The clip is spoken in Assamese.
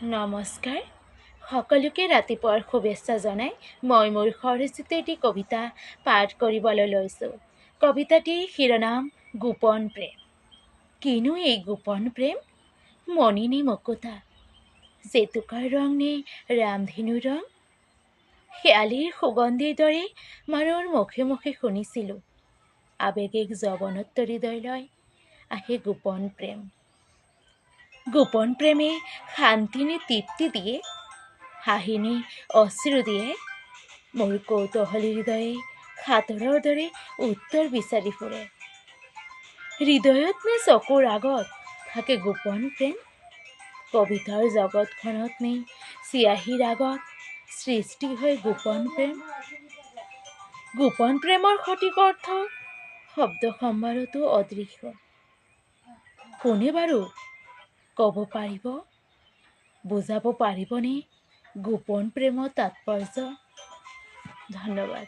নমস্কাৰ। সকলোকে ৰাতিপুৱাৰ শুভেচ্ছা জনাই মই মোৰ স্বৰচিত এটি কবিতা পাঠ কৰিবলৈ লৈছোঁ। কবিতাটিৰ শিৰোনাম গোপন প্ৰেম। কিনো এই গোপন প্ৰেম? মণি নে মুকুতা, জেতুকাৰ ৰং নে ৰামধেনুৰ ৰং? শেৱালিৰ সুগন্ধিৰ দৰে মাৰৰ মুখে মুখে শুনিছিলোঁ, আৱেগিক যৱনত হৃদয়লৈ আহে গোপন প্ৰেম। গোপন প্ৰেমে শান্তি নে তৃপ্তি দিয়ে, হাঁহি নে অশ্ৰু দিয়ে? মোৰ কৌতূহলী হৃদয়ে সাঁতোৰৰ দৰে উত্তৰ বিচাৰি ফুৰে। হৃদয়ত নে চকুৰ আগত থাকে গোপন প্ৰেম? কবিতাৰ জগতখনত নে চিয়াহীৰ আগত সৃষ্টি হয় গোপন প্ৰেম? গোপন প্ৰেমৰ সঠিক অৰ্থ শব্দ সম্ভাৰতো অদৃশ্য। কোনে বাৰু ক'ব পাৰিব, বুজাব পাৰিবনে গোপন প্ৰেমৰ তাৎপৰ্য? ধন্যবাদ।